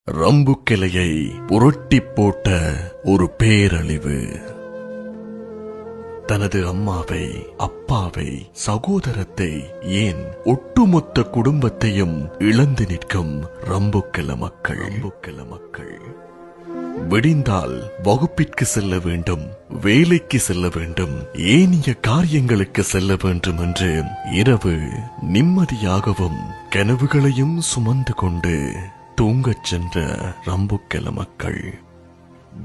ரம்புக்கிளையை புரட்டி போட்ட ஒரு பேரழிவு. தனது அம்மாவை, அப்பாவை, சகோதரத்தை, ஏன் ஒட்டுமொத்த குடும்பத்தையும் இழந்து நிற்கும் ரம்புக்கிள மக்கள். விடிந்தால் வகுப்பிற்கு செல்ல வேண்டும், வேலைக்கு செல்ல வேண்டும், ஏனைய காரியங்களுக்கு செல்ல வேண்டும் என்று இரவு நிம்மதியாகவும் கனவுகளையும் சுமந்து கொண்டு தூங்கச் சென்ற ரம்புக்கிள மக்கள்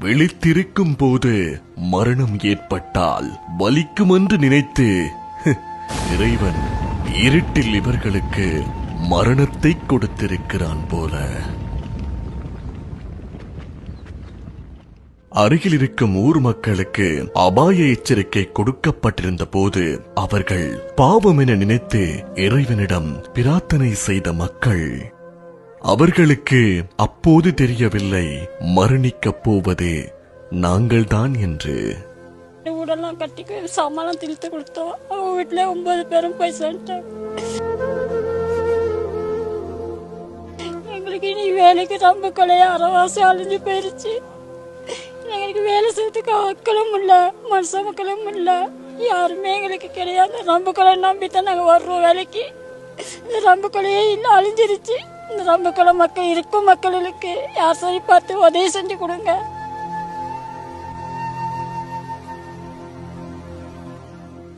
விழித்திருக்கும் போது மரணம் ஏற்பட்டால் வலிக்கும் என்று நினைத்து இறைவன் இருட்டில் இவர்களுக்கு மரணத்தை கொடுத்திருக்கிறான் போல. அருகில் இருக்கும் ஊர் மக்களுக்கு அபாய எச்சரிக்கை கொடுக்கப்பட்டிருந்த போது அவர்கள் பாவம் என நினைத்து இறைவனிடம் பிரார்த்தனை செய்த மக்கள், அவர்களுக்கு அப்போது தெரியவில்லை மரணிக்கப் போவதே நாங்கள்தான் என்று. உடலாம் கட்டி சாமான் திழுத்து கொடுத்தோம். அவங்க வீட்டுல 9 பேரும் போய் சேர்ந்தோம். எங்களுக்கு இனி வேலைக்கு ரொம்ப கொலைய அறவாசி அழிஞ்சு போயிருச்சு. எங்களுக்கு வேலை செய்யறதுக்கு மக்களும் இல்ல, மனுஷ மக்களும் இல்ல, யாருமே எங்களுக்கு கிடையாது. ரொம்ப கொலை நம்பித்தான் நாங்க வர்றோம் வேலைக்கு. இந்த ரொம்ப கொலையே இல்ல, அழிஞ்சிருச்சு. இந்த ரம்புக்கிள மக்கள் இருக்கும் மக்களுக்கு யார் சரி பார்த்து உதவி செஞ்சு கொடுங்க.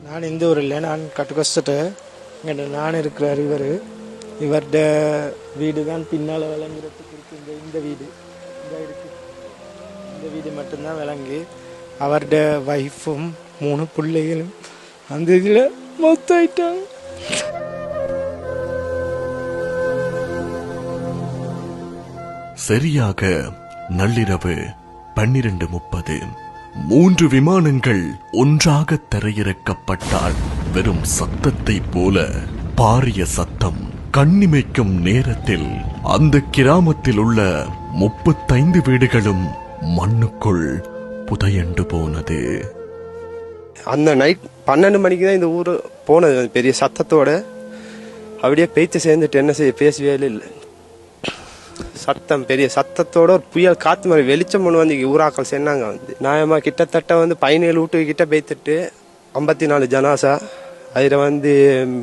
நான் இந்த ஊரில் நான் கட்டுக்கஷ்டத்தை நான் இருக்கிறார். இவர்ட வீடு தான் பின்னால் விளங்குறதுக்கு இருக்கு. இந்த வீடு இந்த வீடு மட்டும்தான் விளங்கு. அவர்ட வைஃபும் 3 பிள்ளைகளும் அந்த இதில் மொத்தாயிட்டாங்க. சரியாக நள்ளிரவு 12:30 3 விமானங்கள் ஒன்றாக தரையிறக்கப்பட்டால் வெறும் சத்தத்தை போல பாரிய சத்தம் கண்ணிமைக்கும் நேரத்தில் அந்த கிராமத்தில் உள்ள 35 வீடுகளும் மண்ணுக்குள் புதையண்டு போனது. அந்த நைட் 12 மணிக்கு தான் இந்த ஊர் போனது. பெரிய சத்தத்தோட அப்படியே பேச்சு சேர்ந்துட்டு என்ன செய்ய பேசவே இல்லை. சத்தம் பெரிய சத்தத்தோட ஒரு புயல் காத்து மாதிரி வெளிச்சம் ஒன்று வந்து ஊராக்கள் சொன்னாங்க. நியாயமா கிட்டத்தட்ட 17 வீட்டு கிட்ட பேத்துட்டு 54 ஜனாசா அதில்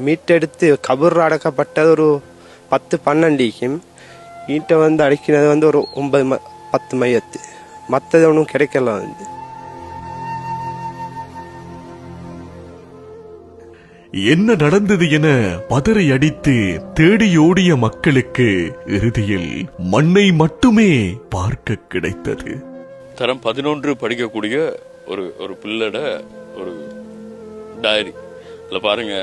மீட்டெடுத்து கபூர் அடக்கப்பட்டது ஒரு 10-12 ஈட்டை அடக்கினது ஒரு 9-10 மையத்து. மற்றது ஒன்றும் கிடைக்கல. என்ன நடந்தது என பதறி அடித்து தேடியோடிய மக்களுக்கு இறுதியில் மண்ணை மட்டுமே பார்க்க கிடைத்தது. தரம் 11 படிக்கக்கூடிய ஒரு பிள்ளட ஒரு டைரி பாருங்க,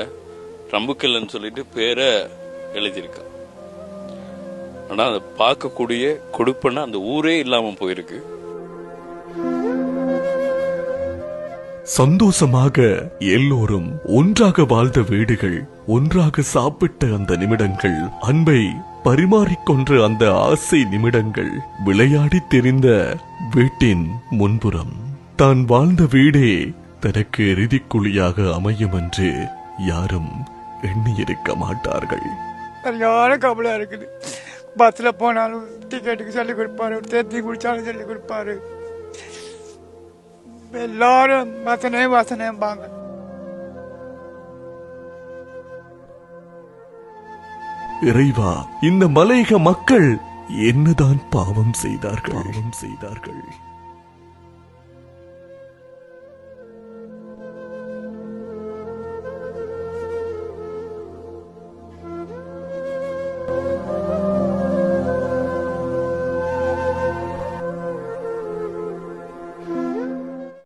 ரம்புக்கிளன்னு சொல்லிட்டு பேரை எழுதியிருக்கா. ஆனா அதை பார்க்கக்கூடிய கொடுப்பனா அந்த ஊரே இல்லாம போயிருக்கு. சந்தோஷமாக எல்லோரும் ஒன்றாக வாழ்ந்த வீடுகள், ஒன்றாக சாப்பிட்ட அந்த நிமிடங்கள், அன்பை பரிமாறிக்கொன்ற அந்த ஆசை நிமிடங்கள், விளையாடி தெரிந்த வீட்டின் முன்புறம் தான் வாழ்ந்த வீடே தனக்கு இறுதிக்குழியாக அமையும் என்று யாரும் எண்ணியிருக்க மாட்டார்கள். சரியான கவலை இருக்குது. பஸ்ல போனாலும் டிக்கெட்டுக்கு சொல்லிக் கொடுப்பாரு, தேத்தி குடிச்சாலும் சொல்லிக் கொடுப்பாரு. எல்லாரும் வசனேம்பாங்க. இறைவா, இந்த மலையக மக்கள் என்னதான் பாவம் செய்தார்கள்?